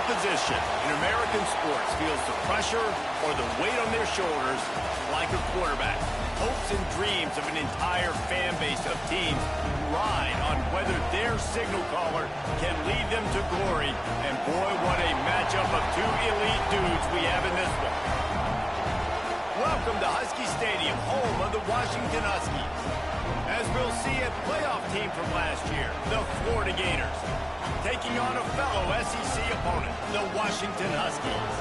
position in American sports feels the pressure or the weight on their shoulders like a quarterback. Hopes and dreams of an entire fan base of teams ride on whether their signal caller can lead them to glory. And boy, what a matchup of two elite dudes we have in this one. Welcome to Husky Stadium, home of the Washington Huskies. As we'll see, a playoff team from last year, the Florida Gators, taking on a fellow SEC opponent, the Washington Huskies.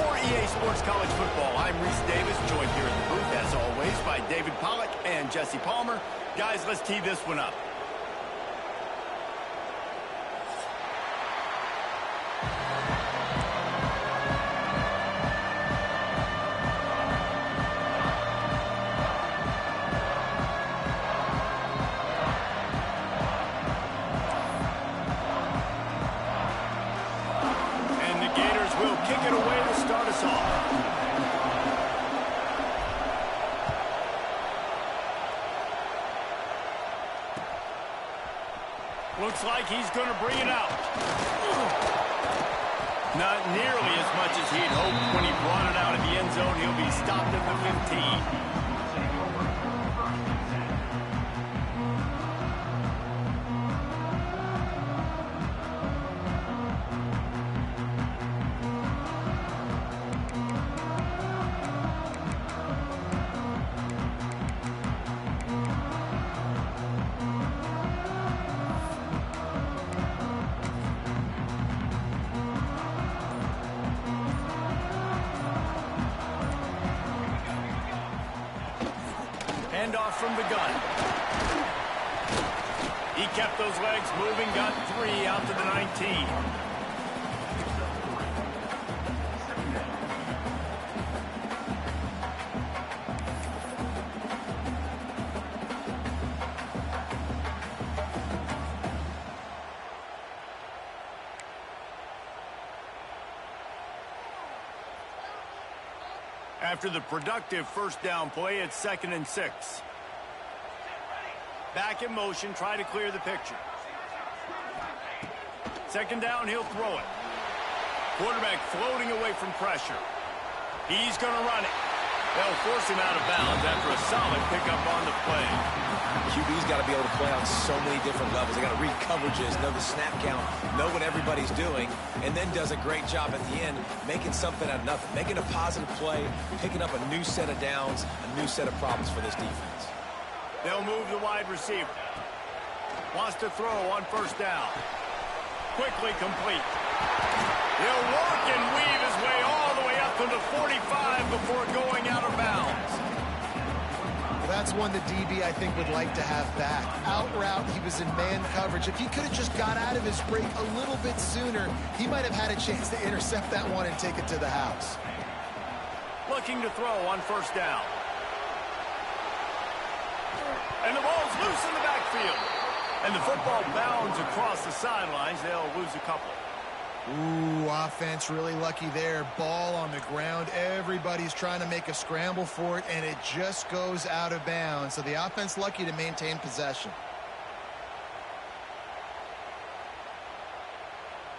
For EA Sports College Football, I'm Reese Davis, joined here in the booth, as always, by David Pollack and Jesse Palmer. Guys, let's tee this one up. Looks like he's going to bring it out. Not nearly as much as he'd hoped when he brought it out of the end zone. He'll be stopped at the 15. Handoff from the gun. He kept those legs moving, got 3 out to the 19. After the productive first down play, it's 2nd and 6. Back in motion, try to clear the picture. 2nd down, he'll throw it. Quarterback floating away from pressure. He's going to run it. They'll force him out of bounds after a solid pickup on the play. QB's got to be able to play on so many different levels. They got to read coverages, know the snap count, know what everybody's doing, and then does a great job at the end making something out of nothing, making a positive play, picking up a new set of downs, a new set of problems for this defense. They'll move the wide receiver. Wants to throw on 1st down. Quickly complete. He'll work and weave his way all the way up to the 45 before going out of bounds. That's one the DB, I think, would like to have back. Out route, he was in man coverage. If he could have just got out of his break a little bit sooner, he might have had a chance to intercept that one and take it to the house. Looking to throw on 1st down. And the ball's loose in the backfield. And the football bounds across the sidelines. They'll lose a couple. Ooh, offense really lucky there. Ball on the ground. Everybody's trying to make a scramble for it, and it just goes out of bounds. So the offense lucky to maintain possession.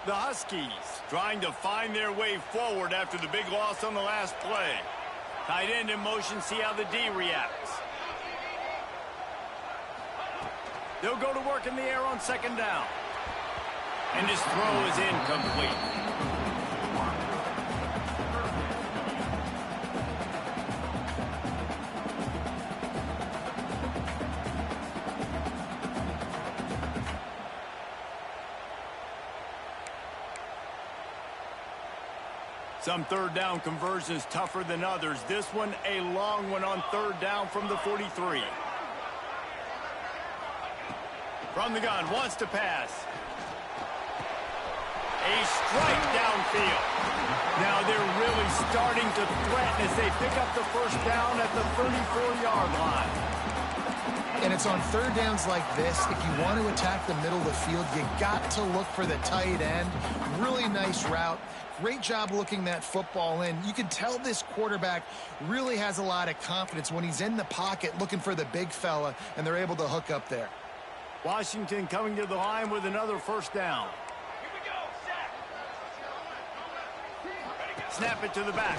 The Huskies trying to find their way forward after the big loss on the last play. Tight end in motion, see how the D reacts. They'll go to work in the air on 2nd down. And his throw is incomplete. Some 3rd down conversions tougher than others. This one a long one on 3rd down from the 43. From the gun, wants to pass. A strike downfield. Now they're really starting to threaten as they pick up the 1st down at the 34-yard line. And it's on 3rd downs like this, if you want to attack the middle of the field, you got to look for the tight end. Really nice route. Great job looking that football in. You can tell this quarterback really has a lot of confidence when he's in the pocket looking for the big fella, and they're able to hook up there. Washington coming to the line with another 1st down. Snap it to the back.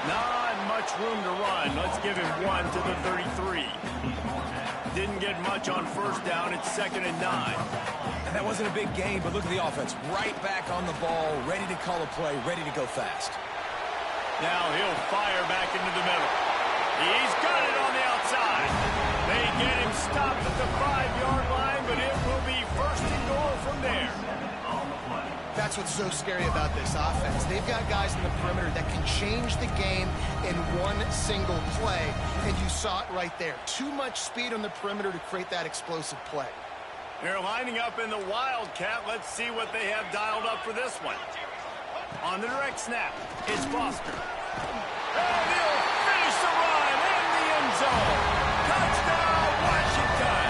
Not much room to run. Let's give him 1 to the 33. Didn't get much on first down. It's 2nd and 9. And that wasn't a big gain, but look at the offense. Right back on the ball, ready to call a play, ready to go fast. Now he'll fire back into the middle. He's got it on the outside. They get him stopped at the 5-yard line, but it will be 1st and goal from there. That's what's so scary about this offense. They've got guys in the perimeter that can change the game in one single play, and you saw it right there. Too much speed on the perimeter to create that explosive play. They're lining up in the Wildcat. Let's see what they have dialed up for this one. On the direct snap, it's Foster. And he'll finish the run in the end zone. Touchdown, Washington!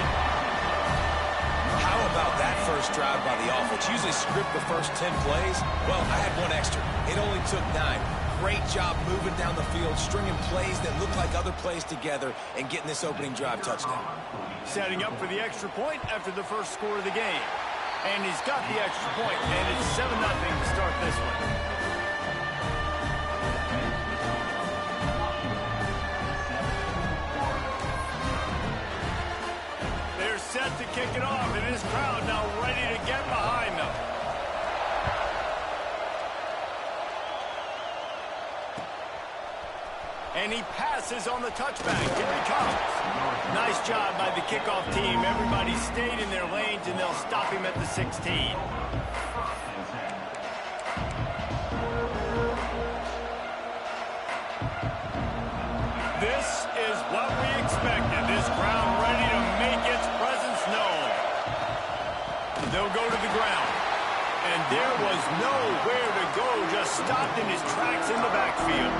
How about that first drive by the offense? Usually script the first 10 plays. Well, I had one extra. It only took 9. Great job moving down the field, stringing plays that look like other plays together, and getting this opening drive touchdown. Setting up for the extra point after the first score of the game. And he's got the extra point, and it's 7-0 to start this one. They're set to kick it off, and this crowd now ready to get behind them. And he passes on the touchback. Here he comes. Nice job by the kickoff team. Everybody stayed in their lanes, and they'll stop him at the 16. This is what we expected. This crowd ready to make its presence known. They'll go to the ground. And there was nowhere to go. Just stopped in his tracks in the backfield.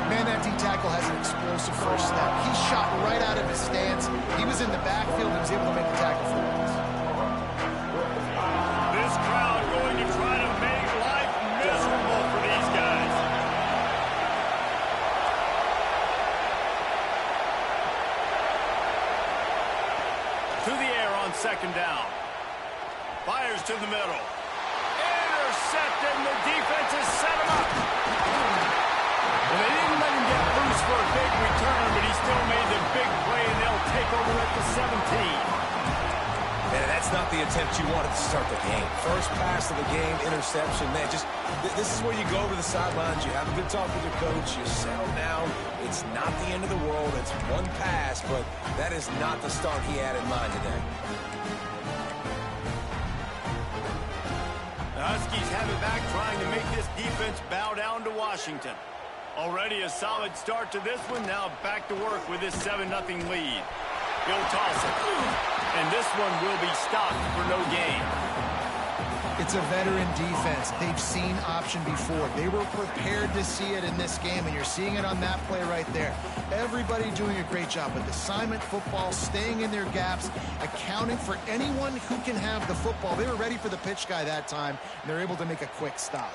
Man, that D-tackle has an explosive first step. He shot right out of his stance. He was in the backfield and was able to make the tackle for once. This crowd going to try to make life miserable for these guys. To the air on 2nd down. Fires to the middle. Intercepted, and the defense has set him up. Well, they didn't let him get loose for a big return, but he still made the big play, and they'll take over at the 17. And that's not the attempt you wanted to start the game. First pass of the game, interception. Man, this is where you go over the sidelines. You have a good talk with your coach. You settle down. It's not the end of the world. It's one pass, but that is not the start he had in mind today. The Huskies have it back, trying to make this defense bow down to Washington. Already a solid start to this one. Now back to work with this 7-0 lead. He'll toss it. And this one will be stopped for no gain. It's a veteran defense. They've seen option before. They were prepared to see it in this game, and you're seeing it on that play right there. Everybody doing a great job with assignment football, staying in their gaps, accounting for anyone who can have the football. They were ready for the pitch guy that time, and they're able to make a quick stop.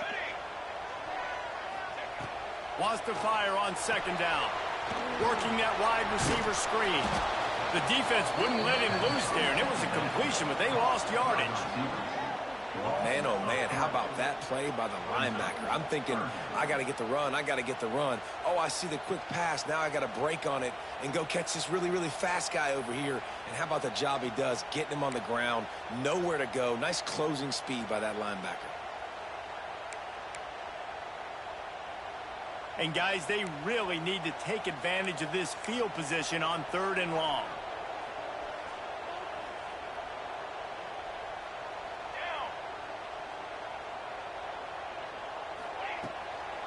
Wants to fire on 2nd down. Working that wide receiver screen. The defense wouldn't let him loose there, and it was a completion, but they lost yardage. Man, oh man, how about that play by the linebacker? I'm thinking, I got to get the run, I got to get the run. Oh, I see the quick pass. Now I got to break on it and go catch this really, really fast guy over here. And how about the job he does, getting him on the ground, nowhere to go. Nice closing speed by that linebacker. And guys, they really need to take advantage of this field position on 3rd and long.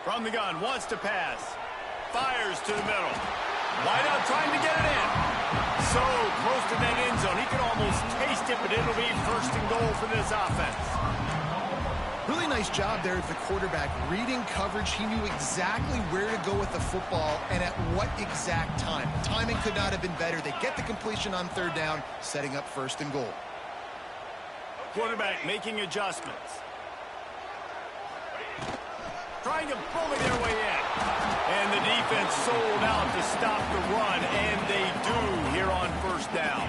From the gun, wants to pass. Fires to the middle. Wide out trying to get it in. So close to that end zone. He can almost taste it, but it'll be 1st and goal for this offense. Really nice job there at the quarterback. Reading coverage, he knew exactly where to go with the football and at what exact time. Timing could not have been better. They get the completion on 3rd down, setting up 1st and goal. Quarterback making adjustments. Trying to bully their way in. And the defense sold out to stop the run, and they do here on 1st down.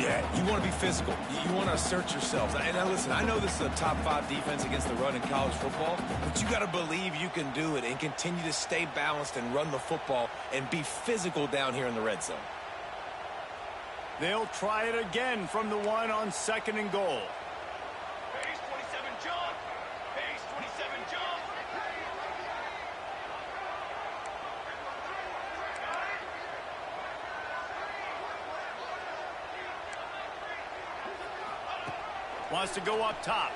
Yeah, you want to be physical. You want to assert yourselves. And now listen, I know this is a top 5 defense against the run in college football, but you got to believe you can do it and continue to stay balanced and run the football and be physical down here in the red zone. They'll try it again from the 1 on 2nd and goal. Base 27 jump. Base 27 jump. Wants to go up top.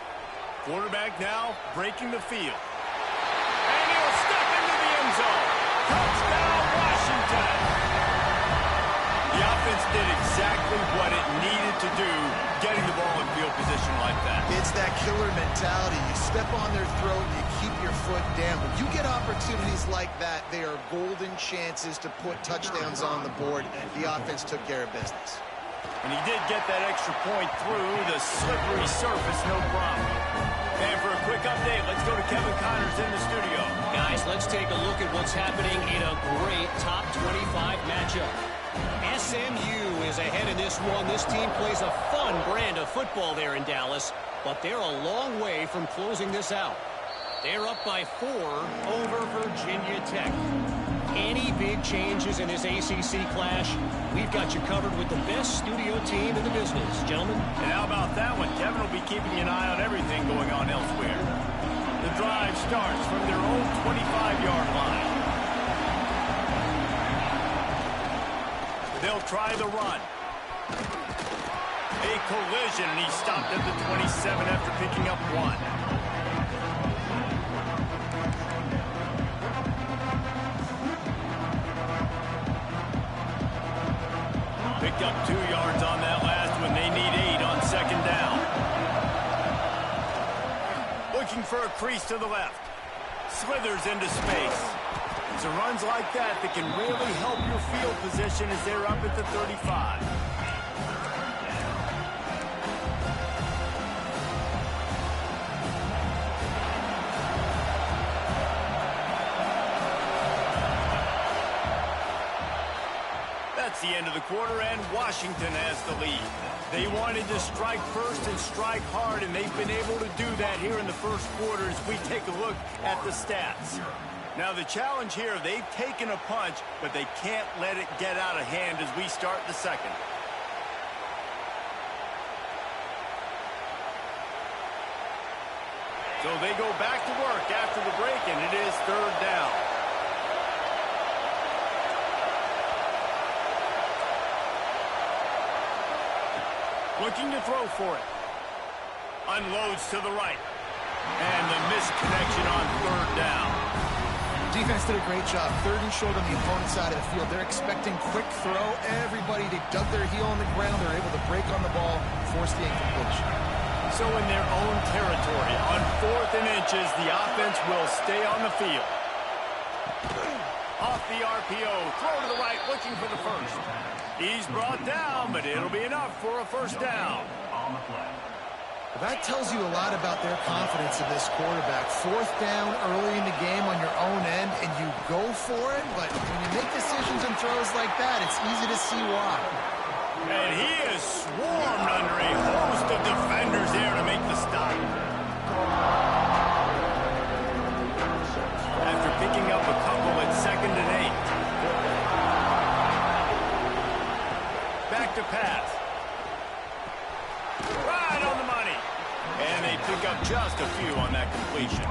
Quarterback now breaking the field. And he'll step into the end zone. Touchdown, Washington. The offense did exactly what it needed to do, getting the ball in field position like that. It's that killer mentality. You step on their throat, you keep your foot down. When you get opportunities like that, they are golden chances to put touchdowns on the board. The offense took care of business. And he did get that extra point through the slippery surface, no problem. And for a quick update, let's go to Kevin Connors in the studio. Guys, let's take a look at what's happening in a great top 25 matchup. SMU is ahead in this one. This team plays a fun brand of football there in Dallas, but they're a long way from closing this out. They're up by 4 over Virginia Tech. Any big changes in this ACC clash, we've got you covered with the best studio team in the business. Gentlemen? And how about that one? Kevin will be keeping an eye on everything going on elsewhere. The drive starts from their own 25-yard line. They'll try the run. A collision, and he stopped at the 27 after picking up 1. Picked up 2 yards on that last one. They need 8 on 2nd down. Looking for a crease to the left. Slithers into space. It's a runs like that that can really help your field position as they're up at the 35. That's the end of the quarter, and Washington has the lead. They wanted to strike first and strike hard, and they've been able to do that here in the first quarter as we take a look at the stats. Now, the challenge here, they've taken a punch, but they can't let it get out of hand as we start the second. So they go back to work after the break, and it is 3rd down. Looking to throw for it. Unloads to the right. And the missed connection on 3rd down. Defense did a great job. 3rd and short on the opponent's side of the field. They're expecting quick throw. Everybody, they dug their heel on the ground. They're able to break on the ball, force the incompletion. So in their own territory, on 4th and inches, the offense will stay on the field. Off the RPO, throw to the right, looking for the first. He's brought down, but it'll be enough for a 1st down. Well, that tells you a lot about their confidence in this quarterback. 4th down early in the game on your own end, and you go for it, but when you make decisions and throws like that, it's easy to see why. And he is swarmed under a host of defenders there to make the stop. After picking up a couple at 2nd and 8. Back to pass. Right on the money. And they pick up just a few on that completion.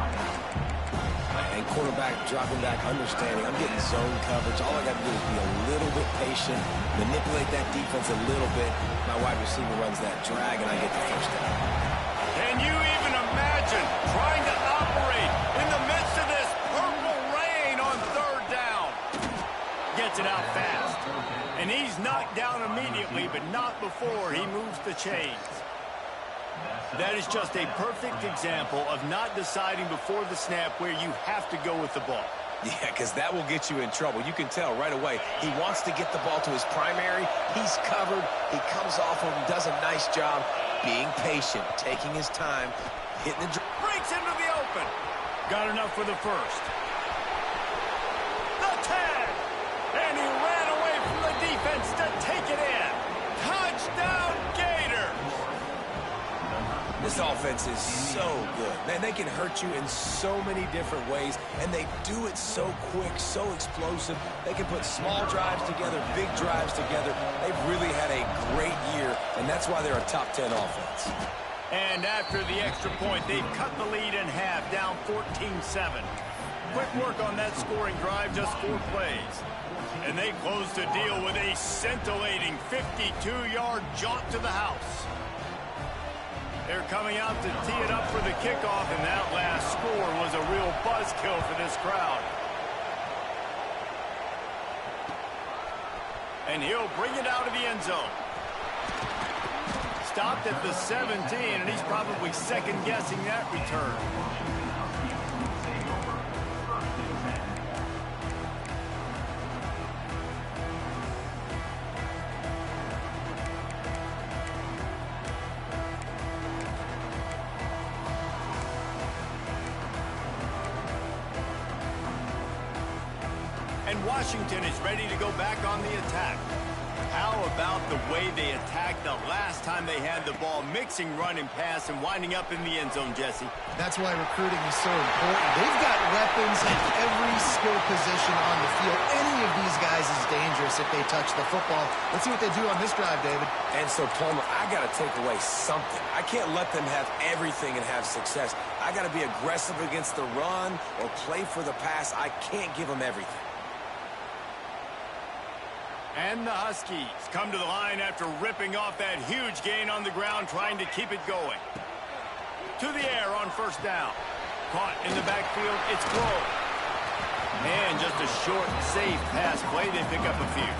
And quarterback dropping back, understanding. I'm getting zone coverage. All I got to do is be a little bit patient, manipulate that defense a little bit. My wide receiver runs that drag, and I get the 1st down. Can you even imagine trying to operate in the midst of this purple rain on 3rd down? Gets it out fast. And he's knocked down immediately, but not before he moves the chains. That is just a perfect example of not deciding before the snap where you have to go with the ball. Yeah, because that will get you in trouble. You can tell right away. He wants to get the ball to his primary. He's covered. He comes off of him, does a nice job being patient, taking his time, hitting the... Breaks into the open. Got enough for the 1st. The tag. And he ran away from the defense to take it in. Touchdown, This offense is so good. Man, they can hurt you in so many different ways, and they do it so quick, so explosive. They can put small drives together, big drives together. They've really had a great year, and that's why they're a top 10 offense. And after the extra point, they've cut the lead in half, down 14-7. Quick work on that scoring drive, just 4 plays. And they close the deal with a scintillating 52-yard jaunt to the house. They're coming out to tee it up for the kickoff, and that last score was a real buzzkill for this crowd. And he'll bring it out of the end zone. Stopped at the 17, and he's probably second-guessing that return. And Washington is ready to go back on the attack. How about the way they attacked the last time they had the ball, mixing run and pass and winding up in the end zone, Jesse? That's why recruiting is so important. They've got weapons at every skill position on the field. Any of these guys is dangerous if they touch the football. Let's see what they do on this drive, David. And so, Palmer, I got to take away something. I can't let them have everything and have success. I got to be aggressive against the run or play for the pass. I can't give them everything. And the Huskies come to the line after ripping off that huge gain on the ground, trying to keep it going. To the air on first down. Caught in the backfield, it's Crow. And just a short, safe pass play, they pick up a few.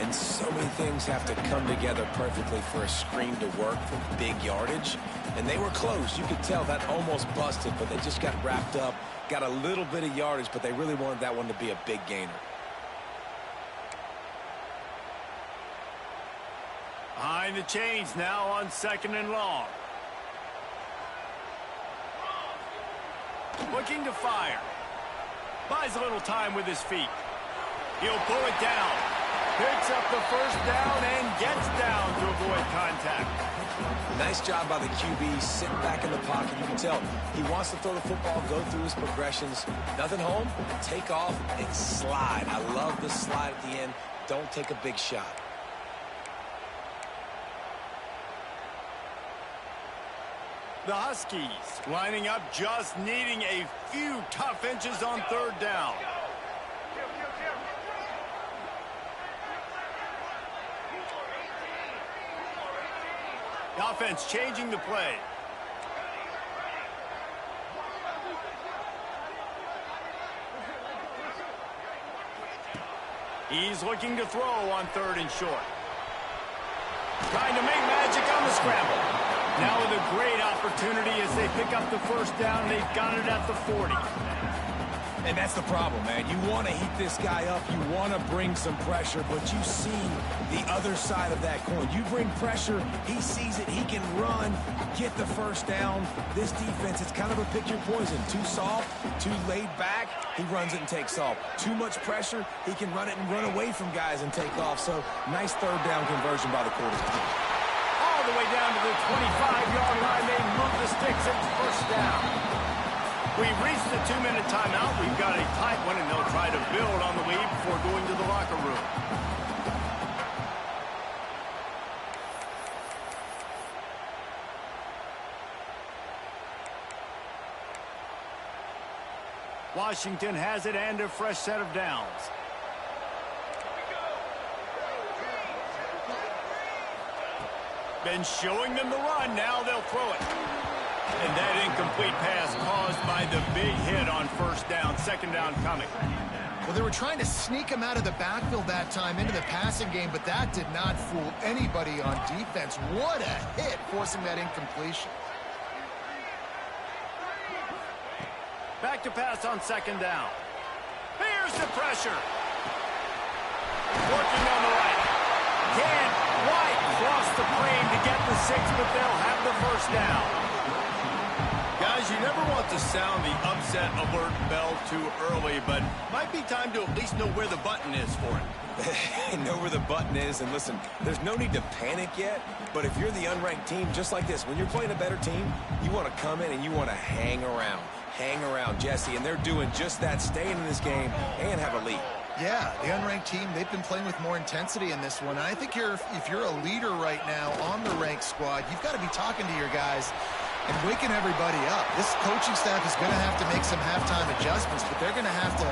And so many things have to come together perfectly for a screen to work for big yardage. And they were close. You could tell that almost busted, but they just got wrapped up, got a little bit of yardage, but they really wanted that one to be a big gainer. Behind the chains now on 2nd and long. Looking to fire. Buys a little time with his feet. He'll pull it down. Picks up the first down and gets down to avoid contact. Nice job by the QB, sitting back in the pocket. You can tell he wants to throw the football, go through his progressions. Nothing home, take off, and slide. I love the slide at the end. Don't take a big shot. The Huskies lining up, just needing a few tough inches on 3rd down. The offense changing the play. He's looking to throw on 3rd and short. Trying to make magic on the scramble. Now with a great opportunity as they pick up the first down. They've got it at the 40. And that's the problem, man. You want to heat this guy up. You want to bring some pressure, but you see the other side of that coin. You bring pressure, he sees it, he can run, get the first down. This defense, it's kind of a pick your poison. Too soft, too laid back, he runs it and takes off. Too much pressure, he can run it and run away from guys and take off. So, nice 3rd down conversion by the quarterback. All the way down to the 25-yard line. They move the sticks. It's first down. We've reached the 2-minute timeout. We've got a tight one, and they'll try to build on the lead before going to the locker room. Washington has it and a fresh set of downs. Been showing them the run. Now they'll throw it. And that incomplete pass caused by the big hit on first down. 2nd down coming. Well, they were trying to sneak him out of the backfield that time into the passing game, but that did not fool anybody on defense. What a hit, forcing that incompletion. Back to pass on 2nd down. Here's the pressure. Working on the right. Can't quite cross the plane to get the 6, but they'll have the first down. Got Guys, you never want to sound the upset alert bell too early, but might be time to at least know where the button is for it. Know where the button is, and listen, there's no need to panic yet, but if you're the unranked team, just like this, when you're playing a better team, you want to come in and you want to hang around. Hang around, Jesse, and they're doing just that, staying in this game and have a lead. Yeah, the unranked team, they've been playing with more intensity in this one. And I think if you're a leader right now on the ranked squad, you've got to be talking to your guys and waking everybody up. This coaching staff is going to have to make some halftime adjustments, but they're going to have to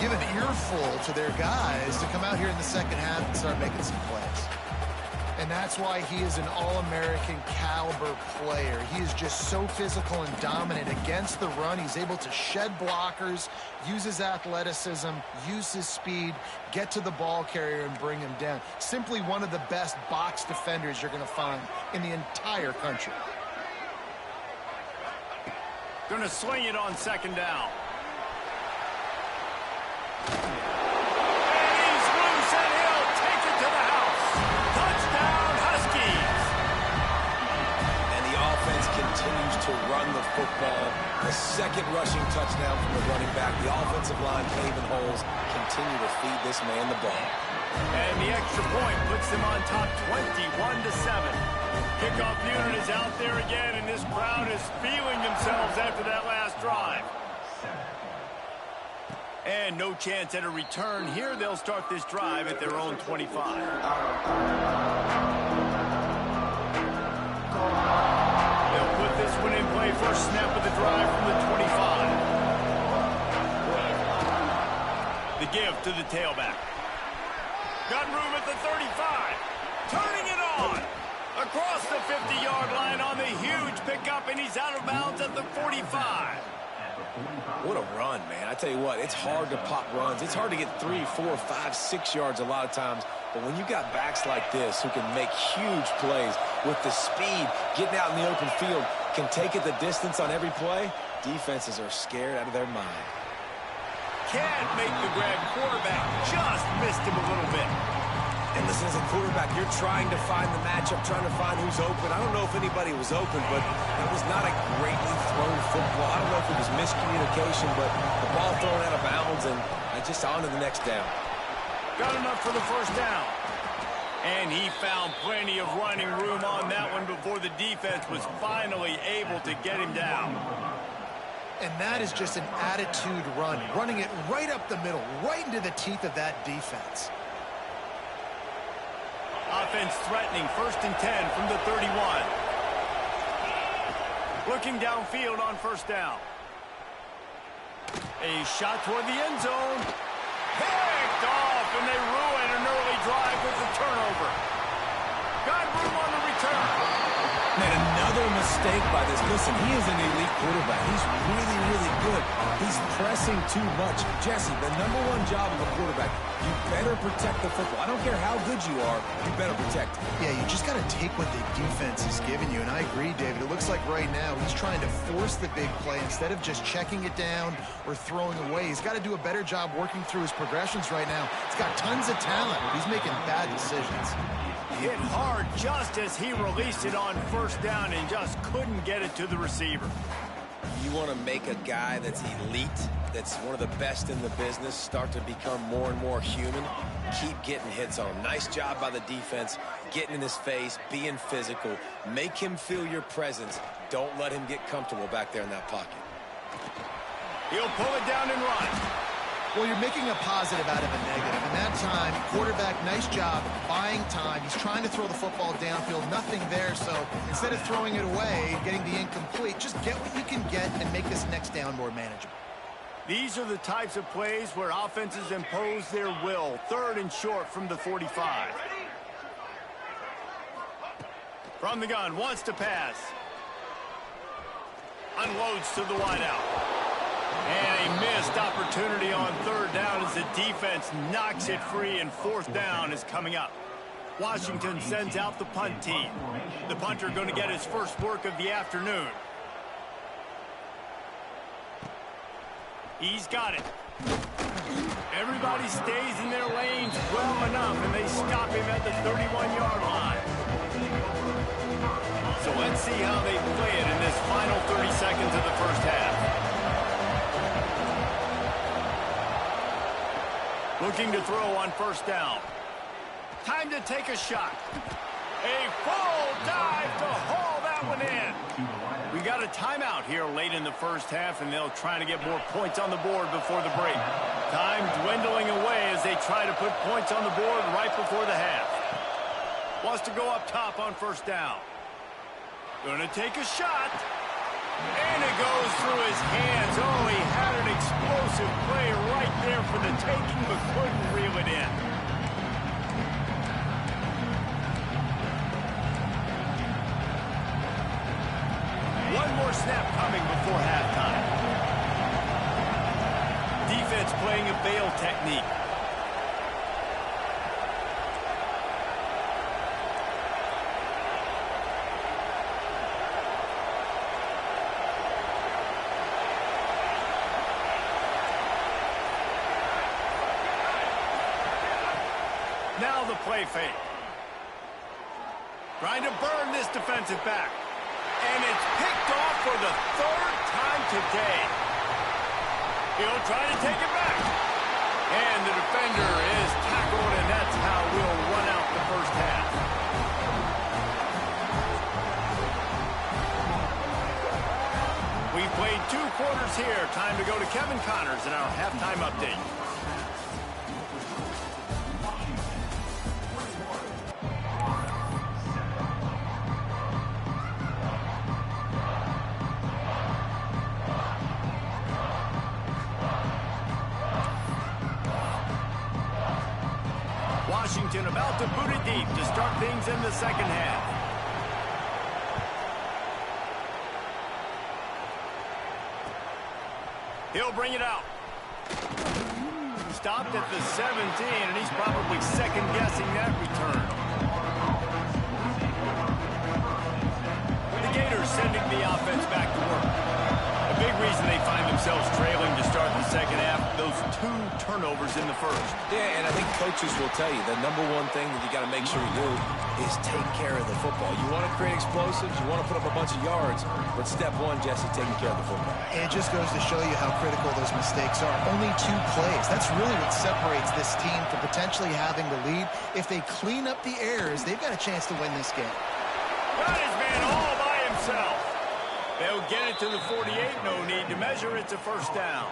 give an earful to their guys to come out here in the second half and start making some plays. And that's why he is an All-American caliber player. He is just so physical and dominant against the run. He's able to shed blockers, use his athleticism, use his speed, get to the ball carrier and bring him down. Simply one of the best box defenders you're going to find in the entire country. Going to swing it on second down. Continues to run the football. The second rushing touchdown from the running back. The offensive line paving holes. Continue to feed this man the ball. And the extra point puts them on top 21-7. Kickoff unit is out there again, and this crowd is feeling themselves after that last drive. And no chance at a return here. They'll start this drive at their own 25. This one in play, first snap of the drive from the 25. The give to the tailback. Got room at the 35. Turning it on. Across the 50-yard line on the huge pickup, and he's out of bounds at the 45. What a run, man. I tell you what, it's hard to pop runs. It's hard to get 3, 4, 5, 6 yards a lot of times. But when you got backs like this who can make huge plays with the speed, getting out in the open field, can take it the distance on every play, defenses are scared out of their mind. Can't make the grab. Quarterback just missed him a little bit. And listen, as a quarterback, you're trying to find the matchup, trying to find who's open. I don't know if anybody was open, but it was not a greatly thrown football. I don't know if it was miscommunication, but the ball thrown out of bounds, and just on to the next down. Got enough for the first down. And he found plenty of running room on that one before the defense was finally able to get him down. And that is just an attitude run, running it right up the middle, right into the teeth of that defense. Offense threatening, 1st and 10 from the 31. Looking downfield on first down. A shot toward the end zone. Picked off, and they ruin an early drive with the turnover. Got room on the return. Man, another mistake by this. Listen, he is an elite quarterback. He's really, really good. He's pressing too much. Jesse, the #1 job of a quarterback, you better protect the football. I don't care how good you are, you better protect it. Yeah, you just got to take what the defense is giving you, and I agree, David. It looks like right now he's trying to force the big play instead of just checking it down or throwing away. He's got to do a better job working through his progressions right now. He's got tons of talent. He's making bad decisions. Hit hard just as he released it on first down and just couldn't get it to the receiver. You want to make a guy that's elite, that's one of the best in the business, start to become more and more human. Keep getting hits on him. Nice job by the defense, getting in his face, being physical. Make him feel your presence. Don't let him get comfortable back there in that pocket. He'll pull it down and run. Well, you're making a positive out of a negative. And that time, quarterback, nice job buying time. He's trying to throw the football downfield. Nothing there. So instead of throwing it away, getting the incomplete, just get what you can get and make this next down more manageable. These are the types of plays where offenses impose their will. 3rd and short from the 45. From the gun, wants to pass. Unloads to the wideout. And a missed opportunity on 3rd down as the defense knocks it free, and 4th down is coming up. Washington sends out the punt team. The punter going to get his first work of the afternoon. He's got it. Everybody stays in their lanes well enough, and they stop him at the 31-yard line. So let's see how they play it in this this final 30 seconds of the first half. Looking to throw on first down. Time to take a shot. A full dive to haul that one in. We got a timeout here late in the first half, and they'll try to get more points on the board before the break. Time dwindling away as they try to put points on the board right before the half. Wants to go up top on first down. Gonna take a shot. And it goes through his hands. Oh, he had an explosive play right there for the taking, but couldn't reel it in. One more snap coming before halftime. Defense playing a bail technique. Now the play fake. Trying to burn this defensive back. And it's picked off for the third time today. He'll try to take it back. And the defender is tackled, and that's how we'll run out the first half. We've played 2 quarters here. Time to go to Kevin Connors in our halftime update. Washington about to boot it deep to start things in the second half. He'll bring it out. Stopped at the 17, and he's probably second-guessing that return. The Gators sending the offense back to work. A big reason they find themselves trailing to start the second half, those 2 turnovers in the first. Yeah, and I think coaches will tell you the number one thing that you got to make sure you do is take care of the football. You want to create explosives, you want to put up a bunch of yards, but step one, Jesse, taking care of the football. It just goes to show you how critical those mistakes are. Only 2 plays. That's really what separates this team from potentially having the lead. If they clean up the errors, they've got a chance to win this game. Got his man all by himself. They'll get it to the 48. No need to measure. It's a first down.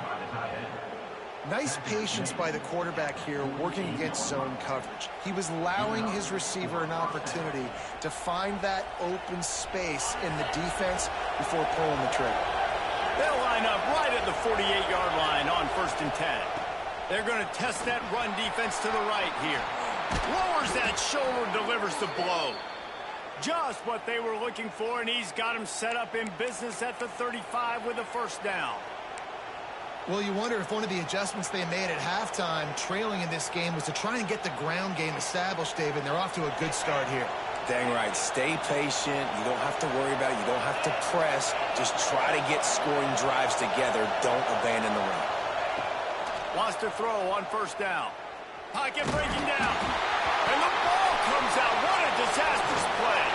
Nice patience by the quarterback here working against zone coverage. He was allowing his receiver an opportunity to find that open space in the defense before pulling the trigger. They'll line up right at the 48-yard line on 1st and 10. They're going to test that run defense to the right here. Lowers that shoulder, delivers the blow. Just what they were looking for, and he's got him set up in business at the 35 with a first down. Well, you wonder if one of the adjustments they made at halftime, trailing in this game, was to try and get the ground game established, David. They're off to a good start here. Dang right. Stay patient. You don't have to worry about it. You don't have to press. Just try to get scoring drives together. Don't abandon the run. Wants to throw on first down. Pocket breaking down. And the ball comes out. What a disastrous play.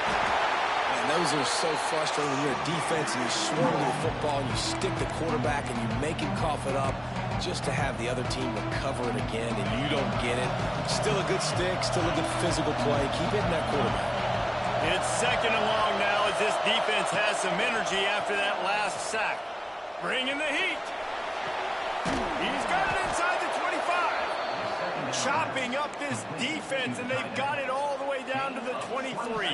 And those are so frustrating when you're a defense and you swarm to the football and you stick the quarterback and you make him cough it up just to have the other team recover it again and you don't get it. Still a good stick, still a good physical play. Keep hitting that quarterback. It's 2nd and long now as this defense has some energy after that last sack. Bringing the heat. He's got it inside the 25. Chopping up this defense, and they've got it all the way down to the 23.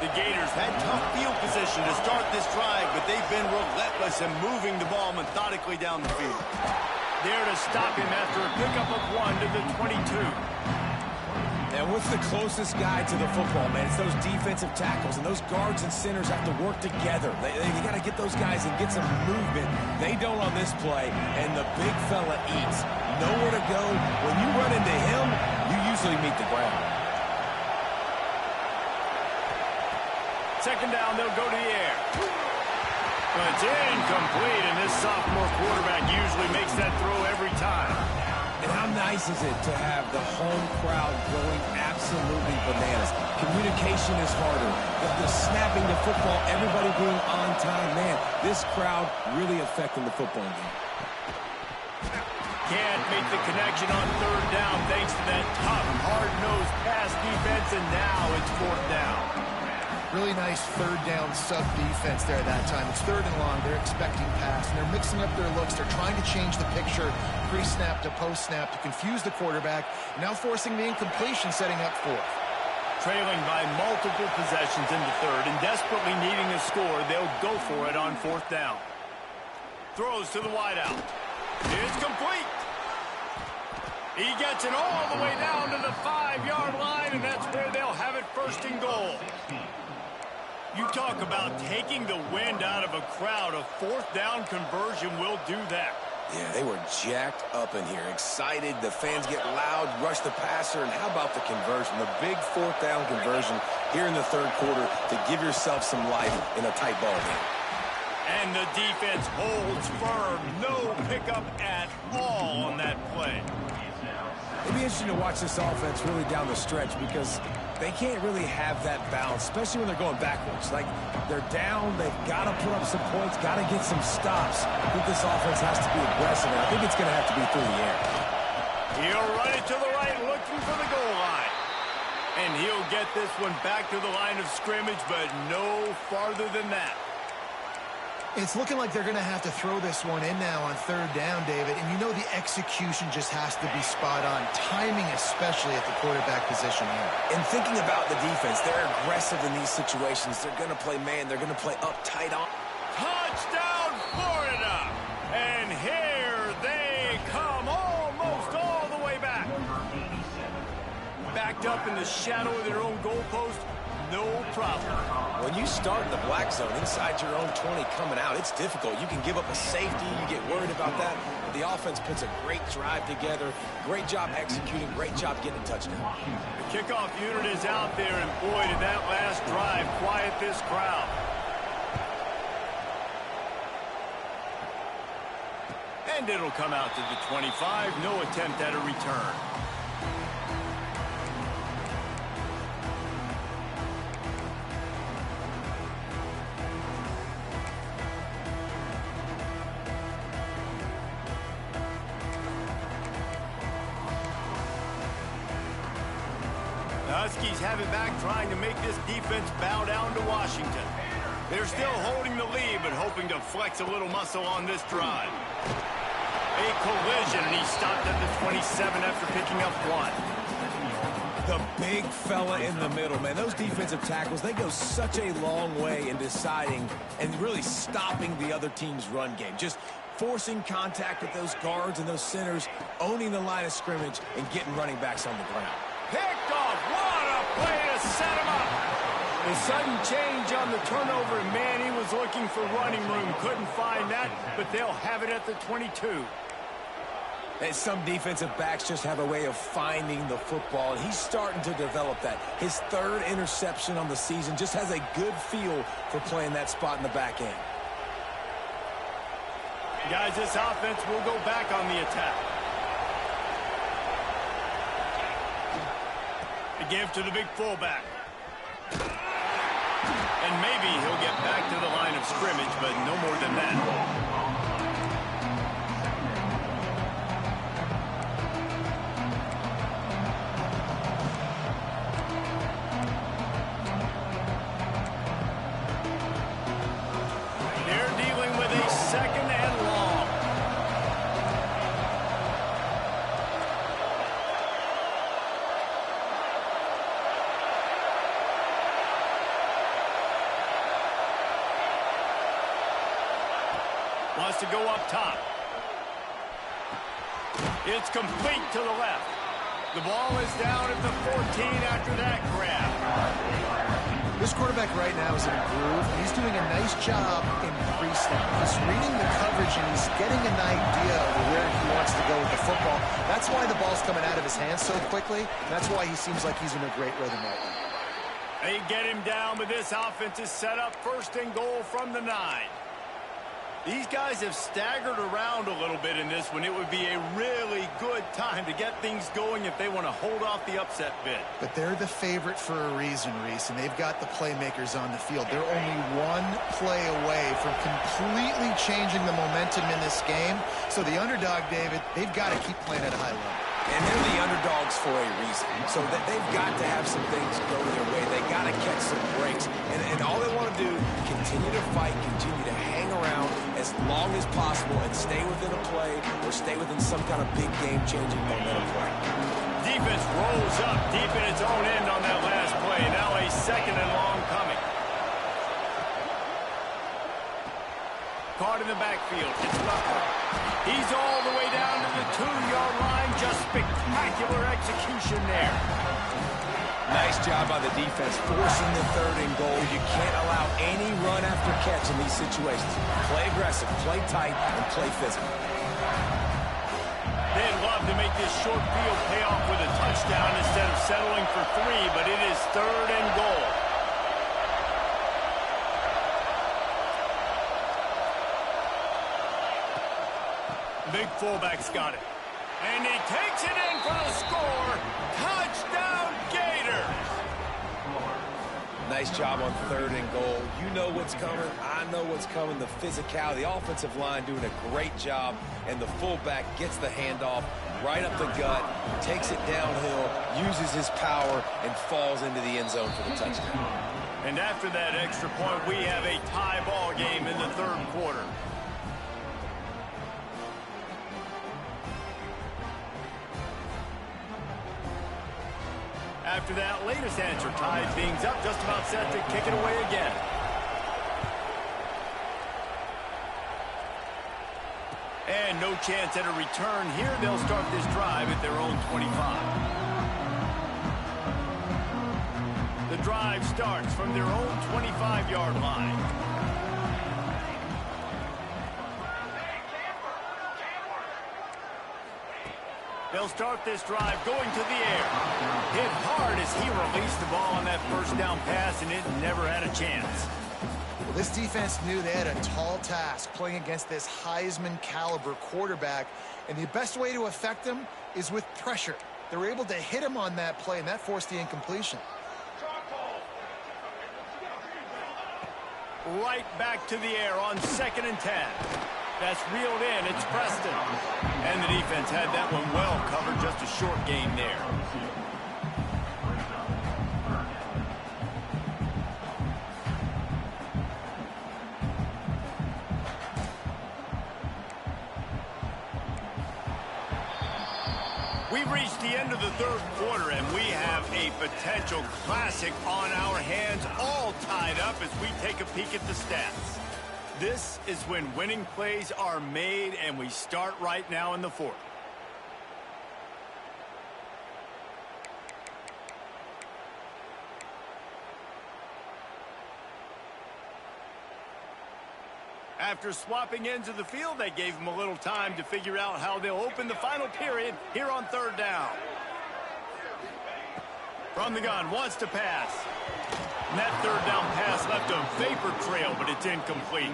The Gators had tough field position to start this drive, but they've been relentless in moving the ball methodically down the field. There to stop him after a pickup of 1 to the 22. And what's the closest guy to the football, man? It's those defensive tackles, and those guards and centers have to work together. They got to get those guys and get some movement. They don't on this play, and the big fella eats. Nowhere to go. When you run into him, you usually meet the ground. 2nd down, they'll go to the air. But it's incomplete, and this sophomore quarterback usually makes that throw every time. And how nice is it to have the home crowd going absolutely bananas? Communication is harder. The snapping the football, everybody being on time. Man, this crowd really affecting the football game. Can't make the connection on third down thanks to that tough, hard-nosed pass defense, and now it's fourth down. Really nice third down sub defense there that time. It's third and long. They're expecting pass, and they're mixing up their looks. They're trying to change the picture pre-snap to post-snap to confuse the quarterback, now forcing the incompletion, setting up fourth. Trailing by multiple possessions in the third and desperately needing a score, they'll go for it on fourth down. Throws to the wideout. It's complete. He gets it all the way down to the 5-yard line, and that's where they'll have it first and goal. You talk about taking the wind out of a crowd. A fourth down conversion will do that. Yeah, they were jacked up in here, excited. The fans get loud, rush the passer, and how about the conversion? The big fourth down conversion here in the third quarter to give yourself some life in a tight ball game. And the defense holds firm. No pickup at all on that play. It'd be interesting to watch this offense really down the stretch because they can't really have that balance, especially when they're going backwards. Like, they're down, they've got to put up some points, got to get some stops. I think this offense has to be aggressive, and I think it's going to have to be through the air. He'll run it to the right, looking for the goal line. And he'll get this one back to the line of scrimmage, but no farther than that. It's looking like they're going to have to throw this one in now on third down, David. And you know the execution just has to be spot on. Timing especially at the quarterback position here. And thinking about the defense, they're aggressive in these situations. They're going to play man. They're going to play up tight on. Touchdown, Florida! And here they come, almost all the way back. Backed up in the shadow of their own goalpost, no problem. When you start in the black zone inside your own 20 coming out, it's difficult. You can give up a safety. You get worried about that. But the offense puts a great drive together. Great job executing. Great job getting a touchdown. The kickoff unit is out there, and boy, did that last drive quiet this crowd. And it'll come out to the 25. No attempt at a return. Huskies have it back, trying to make this defense bow down to Washington. They're still holding the lead, but hoping to flex a little muscle on this drive. A collision, and he stopped at the 27 after picking up one. The big fella in the middle, man. Those defensive tackles, they go such a long way in deciding and really stopping the other team's run game. Just forcing contact with those guards and those centers, owning the line of scrimmage, and getting running backs on the ground. Picked off. What a play to set him up. The sudden change on the turnover, and man, he was looking for running room. Couldn't find that, but they'll have it at the 22. And some defensive backs just have a way of finding the football, and he's starting to develop that. His third interception on the season, just has a good feel for playing that spot in the back end. Guys, this offense will go back on the attack. The give to the big fullback. And maybe he'll get back to the line of scrimmage, but no more than that. Wants to go up top. It's complete to the left. The ball is down at the 14 after that grab. This quarterback right now is in a groove, and he's doing a nice job in pre-snap. He's reading the coverage, and he's getting an idea of where he wants to go with the football. That's why the ball's coming out of his hands so quickly. That's why he seems like he's in a great rhythm right now. They get him down, but this offense is set up first and goal from the 9. These guys have staggered around a little bit in this one. It would be a really good time to get things going if they want to hold off the upset bid. But they're the favorite for a reason, Reese, and they've got the playmakers on the field. They're only one play away from completely changing the momentum in this game. So the underdog, David, they've got to keep playing at a high level. And they're the underdogs for a reason. So they've got to have some things go their way. They got to catch some breaks. And all they want to do, continue to fight, continue to hang around as long as possible and stay within a play or stay within some kind of big game-changing momentum play. Defense rolls up deep in its own end on that last play. Now a second and long coming. Caught in the backfield. It's Rucker. He's all the way down to the 2-yard line. Just spectacular execution there. Nice job by the defense forcing the 3rd and goal. You can't allow any run after catch in these situations. Play aggressive, play tight, and play physical. They'd love to make this short field pay off with a touchdown instead of settling for 3, but it is 3rd and goal. Big fullback's got it. And he takes it in for the score. Touchdown, Gators! Nice job on 3rd and goal. You know what's coming. I know what's coming. The physicality, the offensive line doing a great job. And the fullback gets the handoff right up the gut, takes it downhill, uses his power, and falls into the end zone for the touchdown. And after that extra point, we have a tie ball game in the 3rd quarter. After that latest answer tied things up, just about set to kick it away again. And no chance at a return here. They'll start this drive at their own 25. The drive starts from their own 25-yard line. They'll start this drive going to the air. Hit hard as he released the ball on that first down pass, and it never had a chance. Well, this defense knew they had a tall task playing against this Heisman-caliber quarterback, and the best way to affect him is with pressure. They were able to hit him on that play, and that forced the incompletion. Right back to the air on 2nd and 10. That's reeled in. It's Preston. And the defense had that one well covered. Just a short gain there. We've reached the end of the 3rd quarter, and we have a potential classic on our hands, all tied up as we take a peek at the stats. This is when winning plays are made, and we start right now in the 4th. After swapping ends of the field, they gave them a little time to figure out how they'll open the final period here on 3rd down. From the gun, wants to pass. And that 3rd down pass left a vapor trail, but it's incomplete.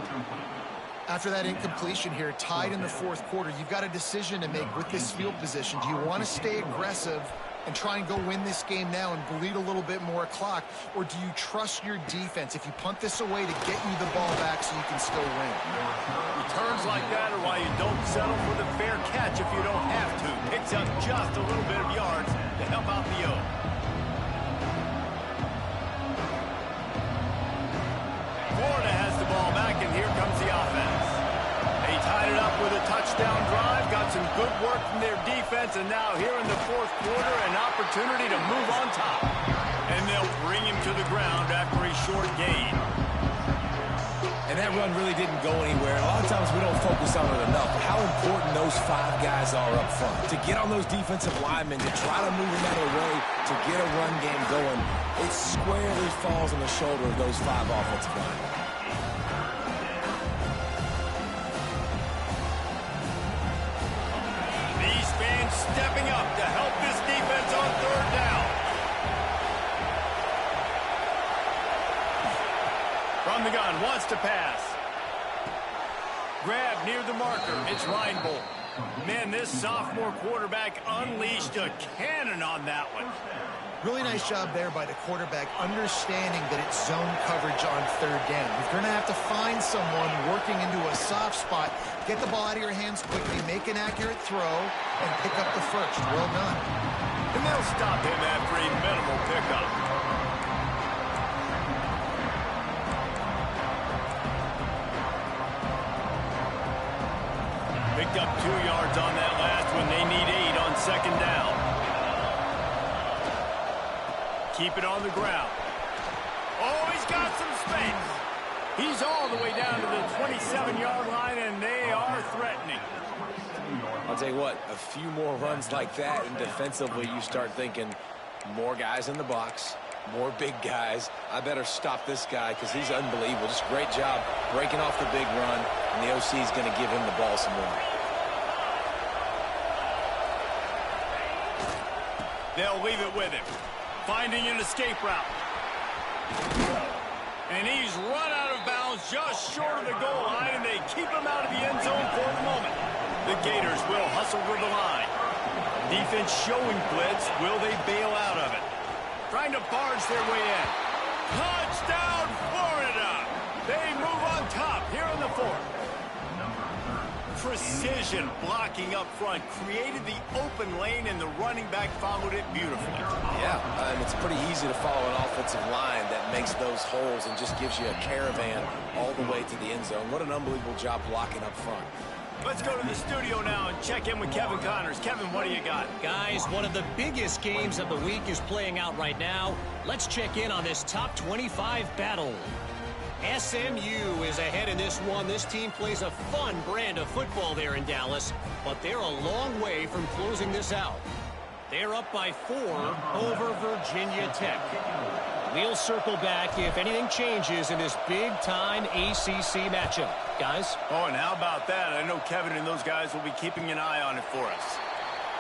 After that incompletion here, tied in the 4th quarter, you've got a decision to make with this field position. Do you want to stay aggressive and try and go win this game now and bleed a little bit more clock, or do you trust your defense if you punt this away to get you the ball back so you can still win? Returns like that are why you don't settle for the fair catch if you don't have to. Picks up just a little bit of yards to help out the O. Florida has the ball back, and here comes the offense. They tied it up with a touchdown drive, got some good work from their defense, and now here in the 4th quarter, an opportunity to move on top. And they'll bring him to the ground after a short gain. And that run really didn't go anywhere. A lot of times we don't focus on it enough, but how important those 5 guys are up front. To get on those defensive linemen, to try to move them out of the way, to get a run game going, it squarely falls on the shoulder of those 5 offensive linemen. These fans stepping up to help this defense on 3rd down. From the gun, wants to pass. Grab near the marker. It's Reinbold. Man, this sophomore quarterback unleashed a cannon on that one. Really nice job there by the quarterback, understanding that it's zone coverage on third down. You're going to have to find someone working into a soft spot, get the ball out of your hands quickly, make an accurate throw, and pick up the first. Well done. And they'll stop him after a minimal pickup. Picked up 2 yards on that last one. They need 8 on second down. Keep it on the ground. Oh, he's got some space. He's all the way down to the 27-yard line, and they are threatening. I'll tell you what, a few more runs like that, and defensively you start thinking more guys in the box, more big guys. I better stop this guy because he's unbelievable. Just a great job breaking off the big run, and the OC is going to give him the ball some more. They'll leave it with him. Finding an escape route. And he's run out of bounds just short of the goal line, and they keep him out of the end zone for the moment. The Gators will hustle to the line. Defense showing blitz. Will they bail out of it? Trying to barge their way in. Touchdown, Florida! They move on top here in the fourth. Precision blocking up front created the open lane, and the running back followed it beautifully. Yeah, and it's pretty easy to follow an offensive line that makes those holes and just gives you a caravan all the way to the end zone. What an unbelievable job blocking up front. Let's go to the studio now and check in with Kevin Connors. Kevin, what do you got? Guys, one of the biggest games of the week is playing out right now. Let's check in on this top 25 battle. SMU is ahead in this one. This team plays a fun brand of football there in Dallas, but they're a long way from closing this out. They're up by 4 over Virginia Tech. We'll circle back if anything changes in this big-time ACC matchup. Guys? Oh, and how about that? I know Kevin and those guys will be keeping an eye on it for us.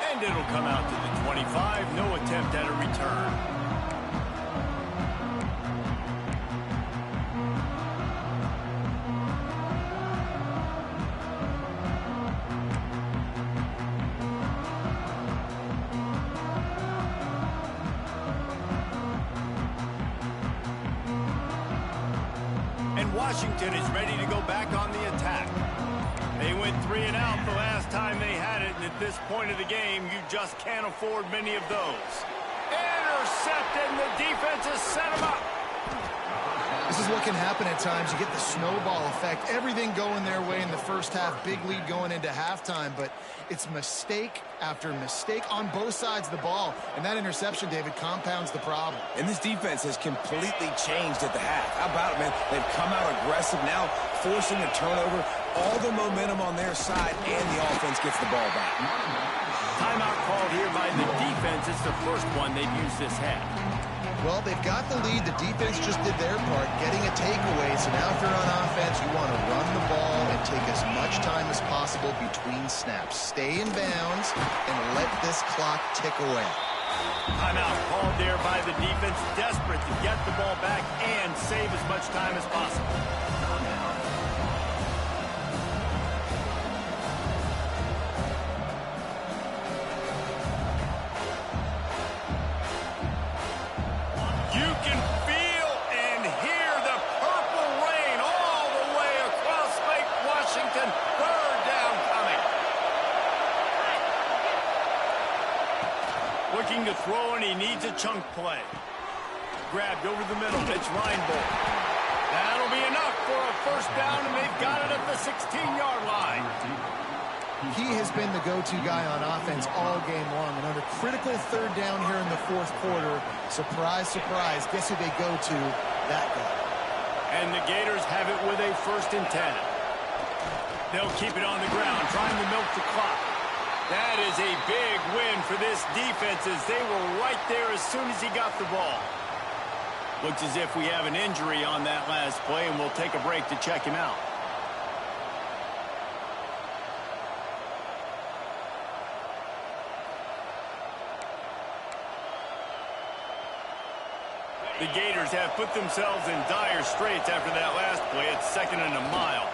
And it'll come out to the 25. No attempt at a return. Washington is ready to go back on the attack. They went 3 and out the last time they had it, and at this point of the game, you just can't afford many of those. Intercepted, and the defense has set him up. This is what can happen at times. You get the snowball effect. Everything going their way in the first half. Big lead going into halftime, but it's mistake after mistake on both sides of the ball. And that interception, David, compounds the problem. And this defense has completely changed at the half. How about it, man? They've come out aggressive now, forcing a turnover. All the momentum on their side, and the offense gets the ball back. Timeout called here by the defense. It's the first one they've used this half. Well, they've got the lead. The defense just did their part, getting a takeaway. So now if you're on offense, you want to run the ball and take as much time as possible between snaps. Stay in bounds and let this clock tick away. Timeout called there by the defense, desperate to get the ball back and save as much time as possible. You can feel and hear the purple rain all the way across Lake Washington. Third down coming. Looking to throw, and he needs a chunk play. Grabbed over the middle. It's Reinbold. That'll be enough for a first down, and they've got it at the 16-yard line. He has been the go-to guy on offense all game long. And on a critical third down here in the fourth quarter, surprise, surprise, guess who they go to? That guy. And the Gators have it with a 1st and 10. They'll keep it on the ground, trying to milk the clock. That is a big win for this defense, as they were right there as soon as he got the ball. Looks as if we have an injury on that last play, and we'll take a break to check him out. The Gators have put themselves in dire straits after that last play. It's 2nd and a mile.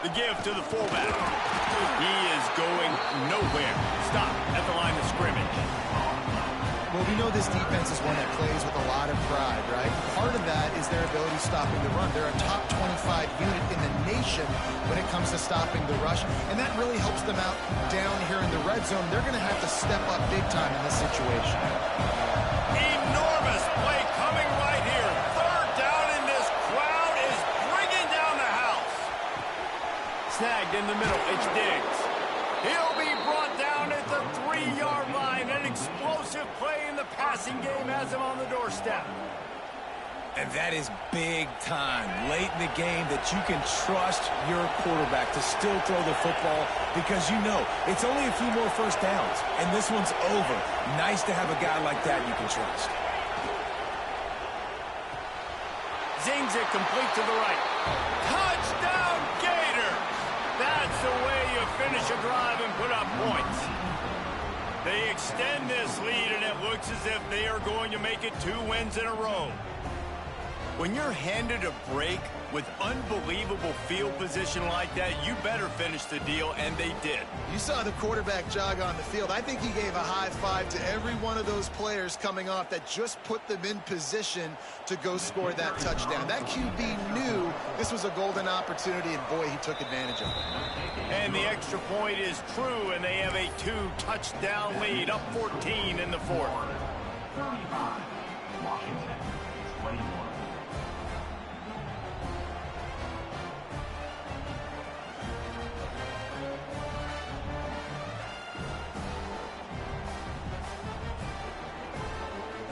The give to the fullback. He is going nowhere. Stop at the line of scrimmage. Well, we know this defense is one that plays with a lot of pride, right? Part of that is their ability stopping the run. They're a top 25 unit in the nation when it comes to stopping the rush, and that really helps them out down here in the red zone. They're going to have to step up big time in this situation. Enormous play coming right here. Third down, and this crowd is bringing down the house. Snagged in the middle. It's Diggs. He'll be brought down at the 3-yard line. An explosive play in the passing game has him on the doorstep. And that is big time, late in the game, that you can trust your quarterback to still throw the football because you know it's only a few more first downs, and this one's over. Nice to have a guy like that you can trust. Zings it complete to the right. Touchdown, Gator! That's the way you finish a drive and put up points. They extend this lead, and it looks as if they are going to make it 2 wins in a row. When you're handed a break with unbelievable field position like that, you better finish the deal, and they did. You saw the quarterback jog on the field. I think he gave a high five to every one of those players coming off that just put them in position to go score that touchdown. That QB knew this was a golden opportunity, and boy, he took advantage of it. And the extra point is true, and they have a 2-touchdown lead, up 14 in the fourth. 35, Washington, 21.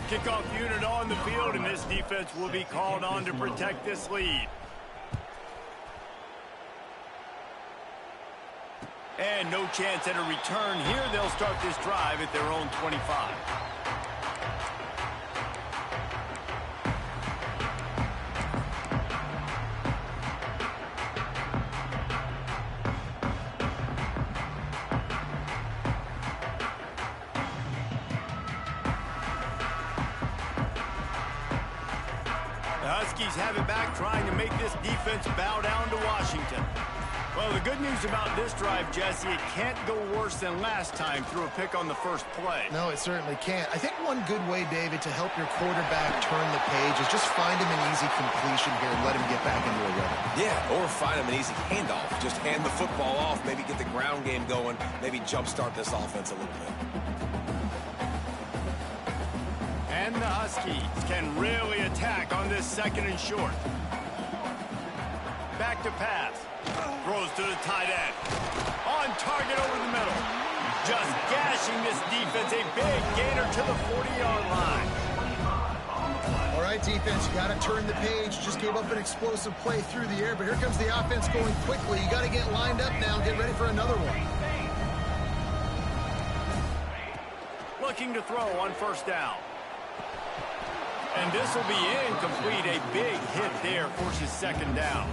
Kickoff unit on the field, and this defense will be called on to protect this lead. And no chance at a return here. They'll start this drive at their own 25. Huskies have it back, trying to make this defense bow down to Washington. Well, the good news about this drive, Jesse, it can't go worse than last time through a pick on the first play. No, it certainly can't. I think one good way, David, to help your quarterback turn the page is just find him an easy completion here and let him get back into a rhythm. Yeah, or find him an easy handoff. Just hand the football off, maybe get the ground game going, maybe jumpstart this offense a little bit. And the Huskies can really attack on this second and short. Back to pass. Throws to the tight end. On target over the middle. Just gashing this defense. A big gainer to the 40-yard line. All right, defense, you got to turn the page. Just gave up an explosive play through the air, but here comes the offense going quickly. You got to get lined up now and get ready for another one. Looking to throw on first down. And this will be incomplete. A big hit there forces second down.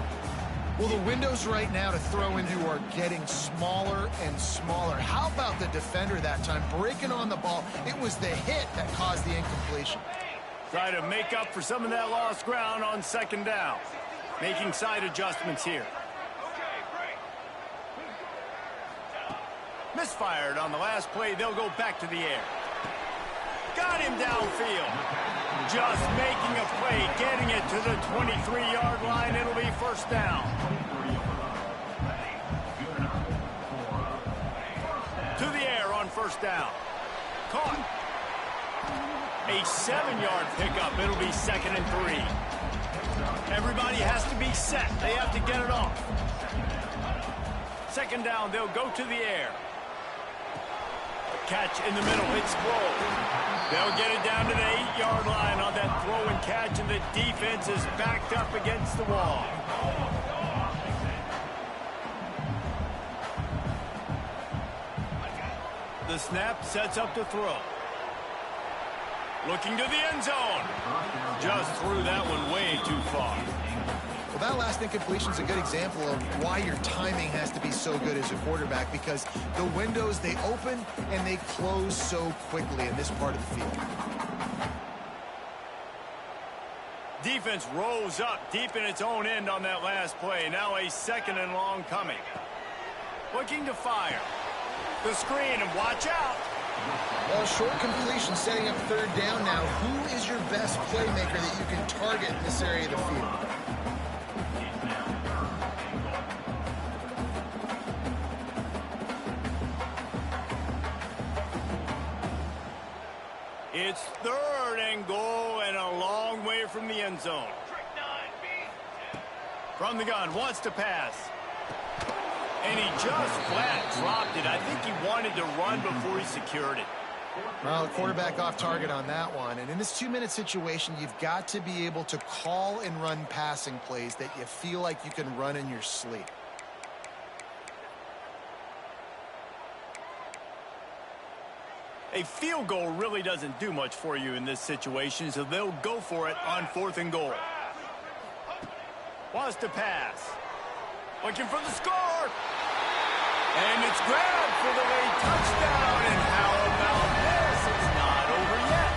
Well, the windows right now to throw into are getting smaller and smaller. How about the defender that time breaking on the ball? It was the hit that caused the incompletion. Try to make up for some of that lost ground on second down. Making side adjustments here. Misfired on the last play. They'll go back to the air. Got him downfield. Just making a play, getting it to the 23-yard line. It'll be first down. To the air on first down. Caught. A 7-yard pickup. It'll be second and 3. Everybody has to be set. They have to get it off. Second down, they'll go to the air. Catch in the middle. It's Grove. They'll get it down to the 8-yard line on that throw and catch, and the defense is backed up against the wall. The snap sets up to throw. Looking to the end zone. Just threw that one way too far. Well, that last incompletion is a good example of why your timing has to be so good as a quarterback, because the windows, they open and they close so quickly in this part of the field. Defense rose up deep in its own end on that last play. Now a 2nd and long coming. Looking to fire. The screen, and watch out. Well, short completion setting up 3rd down now. Who is your best playmaker that you can target in this area of the field? It's 3rd and goal and a long way from the end zone. From the gun, wants to pass. And he just flat dropped it. I think he wanted to run before he secured it. Well, the quarterback off target on that one. And in this 2-minute situation, you've got to be able to call and run passing plays that you feel like you can run in your sleep. A field goal really doesn't do much for you in this situation, so they'll go for it on 4th and goal. Wants to pass. Looking for the score. And it's grabbed for the late touchdown. And how about this? It's not over yet.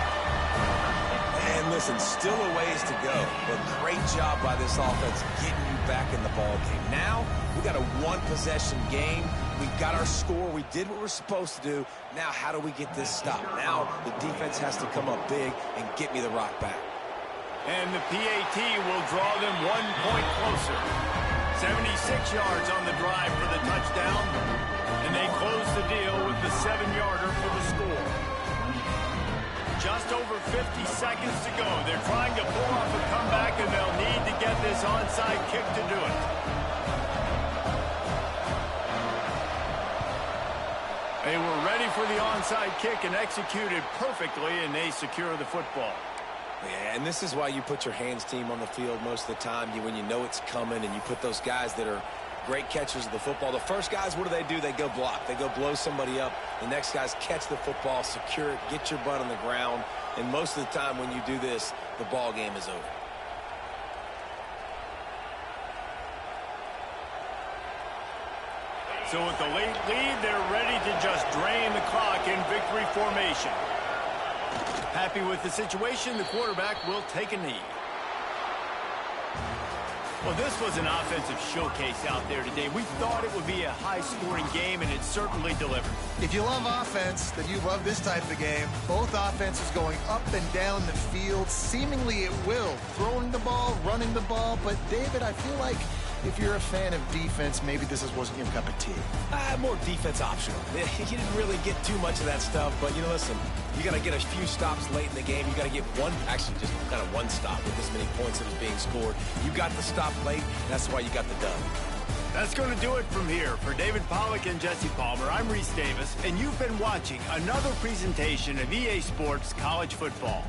And listen, still a ways to go, but great job by this offense getting you back in the ball game. Now, we got a 1-possession game. We got our score. We did what we're supposed to do. Now, how do we get this stopped? Now, the defense has to come up big and get me the rock back. And the PAT will draw them 1 point closer. 76 yards on the drive for the touchdown. And they close the deal with the 7-yarder for the score. Just over 50 seconds to go. They're trying to pull off a comeback, and they'll need to get this onside kick to do it. They were ready for the onside kick and executed perfectly, and they secure the football. Yeah, and this is why you put your hands team on the field most of the time. When you know it's coming, and you put those guys that are great catchers of the football. The first guys, what do? They go block. They go blow somebody up. The next guys catch the football, secure it, get your butt on the ground. And most of the time when you do this, the ball game is over. So with the late lead, they're ready to just drain the clock in victory formation. Happy with the situation, the quarterback will take a knee. Well, this was an offensive showcase out there today. We thought it would be a high-scoring game, and it certainly delivered. If you love offense, then you love this type of game. Both offenses going up and down the field, seemingly at will. Throwing the ball, running the ball. But, David, I feel like if you're a fan of defense, maybe this wasn't your cup of tea. More defense optional. You didn't really get too much of that stuff, but, listen, you got to get a few stops late in the game. You got to get just kind of one stop with this many points that is being scored. You got the stop late, and that's why you got the dub. That's going to do it from here. For David Pollack and Jesse Palmer, I'm Reese Davis, and you've been watching another presentation of EA Sports College Football.